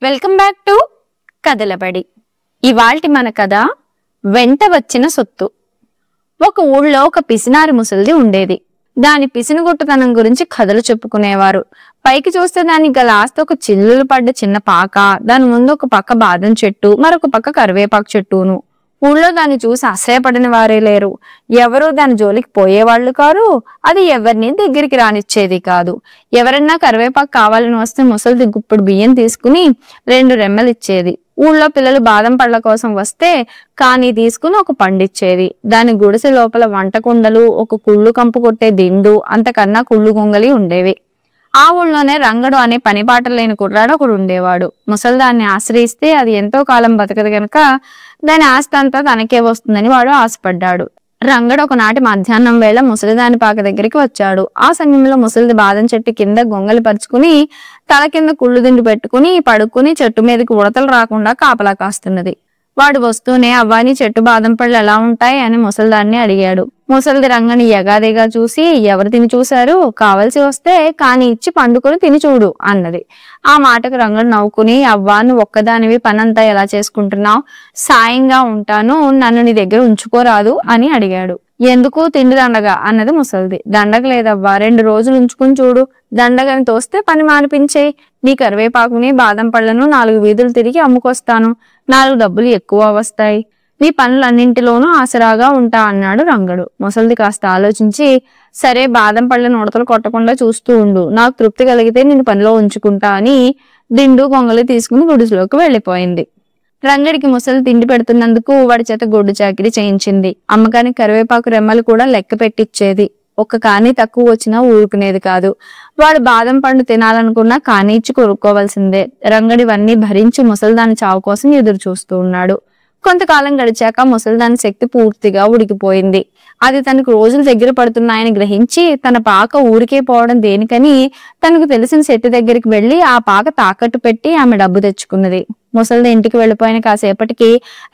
Welcome back to కథలబడి. ఇవాల్టి మన కథ వెంట వచ్చిన సొత్తు. ఒక ఊళ్ళో ఒక పిసినారి ముసలిది ఉండేది. దాని పిసినుగొట్టుతనం గురించి కథలు చెప్పుకునేవారు. పైకి చూస్తే దానికి గల ఆస్తి ఒక చిల్లులు పడ్డ చిన్న పాక, దాని ముందు ఒక పక్క బాదం చెట్టు, మరొక పక్క కరివేపాకు చెట్టును. ఊళ్ళో దాన్ని చూసి అసహ్యపడిన వారే లేరు. ఎవరూ దాని జోలికి పోయేవాళ్లు కారు. అది ఎవరిని దగ్గరికి రానిచ్చేది కాదు. ఎవరన్నా కరివేపాకు కావాలని వస్తే ముసలిది గుప్పుడు బియ్యం తీసుకుని 2 రెమ్మలు ఇచ్చేది. ఊళ్ళో పిల్లలు బాదం పళ్ళ కోసం వస్తే కానీ తీసుకుని ఒక పండిచ్చేది. దాని గుడిసె లోపల వంట కుండలు, ఒక కుళ్ళు కంపు కొట్టే దిండు, అంతకన్నా కుళ్ళు గొంగలి ఉండేవి. ఆ ఊళ్ళోనే రంగడు అనే పనిపాట లేని కుర్రాడు ఒకడు ఉండేవాడు. ముసలిదాన్ని ఆశ్రయిస్తే అది ఎంతో కాలం బతకదు గనక దాని ఆస్తి అంతా తనకే వస్తుందని వాడు ఆశపడ్డాడు. రంగడు ఒకనాటి మధ్యాహ్నం వేళ ముసలిదాని పాక దగ్గరికి వచ్చాడు. ఆ సమయంలో ముసలిది బాదం చెట్టు కింద గొంగలి పరుచుకుని తల కింద కుళ్ళు దిండు పెట్టుకుని పడుకుని చెట్టు మీదకి ఉడతలు రాకుండా కాపలా కాస్తున్నది. వాడు వస్తూనే అవ్వాని చెట్టు బాదం పళ్ళు ఎలా ఉంటాయి అని ముసలిదాన్ని అడిగాడు. ముసలిది రంగని యగాదిగా చూసి ఎవరు తిని చూశారు, కావలసి వస్తే కాని ఇచ్చి పండుకొని తిని చూడు అన్నది. ఆ మాటకు రంగడు నవ్వుకుని, అవ్వా నువ్వు ఒక్కదానివి పనంతా ఎలా చేసుకుంటున్నావు, సాయంగా ఉంటాను, నన్ను నీ దగ్గర ఉంచుకోరాదు అని అడిగాడు. ఎందుకు తిండి దండగా అన్నది ముసలిది. దండగ లేదవ్వా, 2 రోజులు ఉంచుకుని చూడు, దండగని తోస్తే పని మానిపించేయి. నీ కరివేపాకుని బాదం పళ్ళను 4 వీధులు తిరిగి అమ్ముకొస్తాను, 4 డబ్బులు ఎక్కువ వస్తాయి, నీ పనులన్నింటిలోనూ ఆసరాగా ఉంటా అన్నాడు రంగడు. ముసలిది కాస్త ఆలోచించి, సరే బాదం పళ్ళను ఉడతలు కొట్టకుండా చూస్తూ ఉండు, నాకు తృప్తి కలిగితే నేను పనిలో ఉంచుకుంటా అని దిండు గొంగలి తీసుకుని గుడిసెలోకి వెళ్లిపోయింది. రంగడికి ముసలి తిండి పెడుతున్నందుకు వాడి చేత గొడ్డు చాకిరీ చేయించింది. అమ్మకానికి కరివేపాకు రెమ్మలు కూడా లెక్క పెట్టిచ్చేది. ఒక్క కానీ తక్కువ వచ్చినా ఊరుకునేది కాదు. వాడు బాదం పండు తినాలనుకున్నా కానీ ఇచ్చి కొనుక్కోవాల్సిందే. రంగడివన్నీ భరించి ముసలిదాని చావు కోసం ఎదురు చూస్తూ ఉన్నాడు. కొంతకాలం గడిచాక ముసలిదాని శక్తి పూర్తిగా ఉడికిపోయింది. అది తనకు రోజులు దగ్గర పడుతున్నాయని గ్రహించి తన పాక ఊరికే పోవడం దేనికని తనకు తెలిసిన శెట్టి దగ్గరికి వెళ్లి ఆ పాక తాకట్టు పెట్టి ఆమె డబ్బు తెచ్చుకున్నది. ముసలిది ఇంటికి వెళ్లిపోయిన కాసేపటికి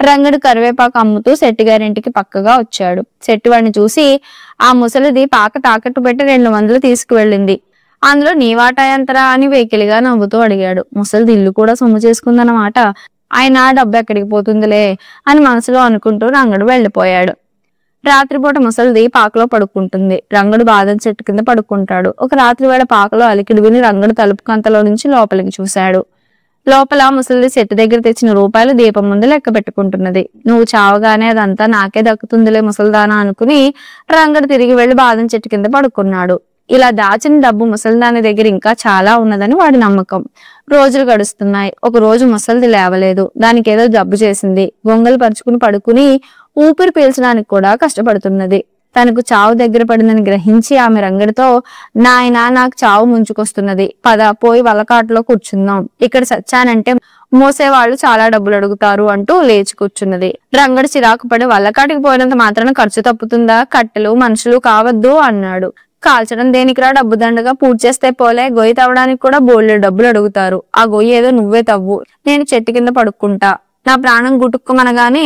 రంగడు కరివేపాకు అమ్ముతూ శెట్టి గారింటికి పక్కగా వచ్చాడు. శెట్టి వాడిని చూసి, ఆ ముసలిది పాక తాకట్టు పెట్టి 200 తీసుకువెళ్ళింది, అందులో నీ వాటా ఎంతరా అని వెకిలిగా నవ్వుతూ అడిగాడు. ముసలిది ఇల్లు కూడా సొమ్ము చేసుకుందన్నమాట, ఆయన డబ్బు ఎక్కడికి పోతుందిలే అని మనసులో అనుకుంటూ రంగడు వెళ్లిపోయాడు. రాత్రిపూట ముసలిది పాకలో పడుకుంటుంది. రంగడు బాదం చెట్టు కింద పడుకుంటాడు. ఒక రాత్రి వేళ పాకలో అలికిడి విని రంగడు తలుపు కంతలో నుంచి లోపలికి చూశాడు. లోపల ముసలిది చెట్టు దగ్గర తెచ్చిన రూపాయలు దీపం ముందు లెక్క పెట్టుకుంటున్నది. నువ్వు చావగానే అదంతా నాకే దక్కుతుందిలే ముసలిదానా అనుకుని రంగడు తిరిగి వెళ్లి బాదం చెట్టు కింద పడుకున్నాడు. ఇలా దాచిన డబ్బు ముసలిదాని దగ్గర ఇంకా చాలా ఉన్నదని వాడి నమ్మకం. రోజులు గడుస్తున్నాయి. ఒక రోజు ముసలిది లేవలేదు. దానికి ఏదో జబ్బు చేసింది. గొంగలు పరుచుకుని పడుకుని ఊపిరి పీల్చడానికి కూడా కష్టపడుతున్నది. తనకు చావు దగ్గర పడిందని గ్రహించి ఆమె రంగడితో, నాయనా నాకు చావు ముంచుకొస్తున్నది, పద పోయి వలకాట్లో కూర్చుందాం, ఇక్కడ సచ్చానంటే మోసేవాళ్లు చాలా డబ్బులు అడుగుతారు అంటూ లేచి కూర్చున్నది. రంగడు చిరాకు పడి, వల్లకాటికి పోయినంత మాత్రాన ఖర్చు తప్పుతుందా, కట్టెలు మనుషులు కావద్దు అన్నాడు. కాల్చడం దేనికిరా, డబ్బు దండగా పూజ చేస్తే పోలే, గొయ్యి తవ్వడానికి కూడా బోల్డ్ డబ్బులు అడుగుతారు, ఆ గొయ్యి ఏదో నువ్వే తవ్వు, నేను చెట్టు కింద పడుకుంటా, నా ప్రాణం గుటుక్కుమనగానే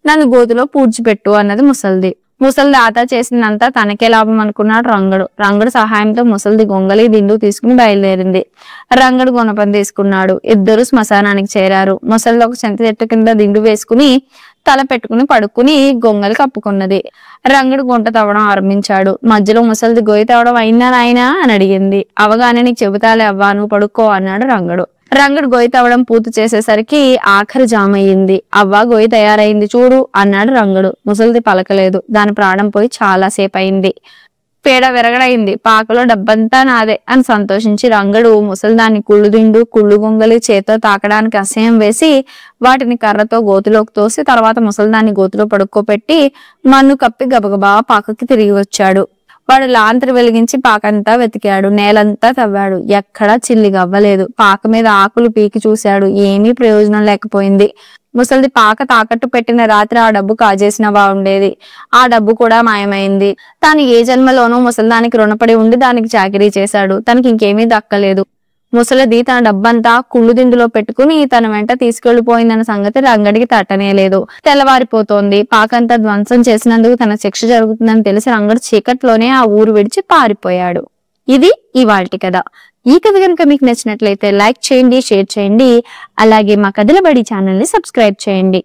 నన్ను గోతులో పూడ్చిపెట్టు అన్నది ముసలిది. ముసలిది ఆతా చేసిందంతా తనకే లాభం అనుకున్నాడు రంగడు. రంగడు సహాయంతో ముసలిది గొంగలి దిండు తీసుకుని బయలుదేరింది. రంగడు గుణపం తీసుకున్నాడు. ఇద్దరు శ్మశానానికి చేరారు. ముసలిది ఒక చెంత చెట్టు కింద దిండు వేసుకుని తల పెట్టుకుని పడుకుని గొంగలి కప్పుకున్నది. రంగడు గుంట తవ్వడం ఆరంభించాడు. మధ్యలో ముసలిది గొయ్యి తవ్వడం అయినా నాయనా అని అడిగింది. అవగానే నీకు చెబుతాలే అవ్వా, నువ్వు పడుకో అన్నాడు రంగడు. రంగడు గొయ్యి తవ్వడం పూర్తి చేసేసరికి ఆఖరి జామయ్యింది. అవ్వా గొయ్యి తయారైంది చూడు అన్నాడు రంగడు. ముసలిది పలకలేదు. దాని ప్రాణం పోయి చాలా సేపు అయింది. పేడ విరగడైంది. పాకలో డబ్బంతా నాదే అని సంతోషించి రంగడు ముసలిదాన్ని కుళ్ళు దిండు కుళ్ళు గొంగలి చేత్తో తాకడానికి అసహ్యం వేసి వాటిని కర్రతో గోతులోకి తోసి తర్వాత ముసలిదాన్ని గోతులో పడుకోపెట్టి మన్ను కప్పి గబగబా పాకకి తిరిగి వచ్చాడు. వాడు లాంతరు వెలిగించి పాకంతా వెతికాడు. నేలంతా తవ్వాడు. ఎక్కడా చిల్లిగా అవ్వలేదు. పాక మీద ఆకులు పీకి చూశాడు. ఏమీ ప్రయోజనం లేకపోయింది. ముసలిది పాక తాకట్టు పెట్టిన రాత్రి ఆ డబ్బు కాజేసిన బాగుండేది. ఆ డబ్బు కూడా మాయమైంది. తాను ఏ జన్మలోనూ ముసలిదానికి రుణపడి ఉండి దానికి చాకిరీ చేశాడు. తనకి ఇంకేమీ దక్కలేదు. ముసలిది తన డబ్బంతా కుళ్ళు దిండులో పెట్టుకుని తన వెంట తీసుకెళ్లిపోయిందన్న సంగతి రంగడికి తట్టనేలేదు. తెల్లవారిపోతోంది. పాకంతా ధ్వంసం చేసినందుకు తన శిక్ష జరుగుతుందని తెలిసి రంగడు చీకట్లోనే ఆ ఊరు విడిచి పారిపోయాడు. ఇది ఇవాల్టి కథ. ఈ కథ కనుక మీకు నచ్చినట్లయితే లైక్ చేయండి, షేర్ చేయండి. అలాగే మా కథల బడి ఛానల్ ని సబ్స్క్రైబ్ చేయండి.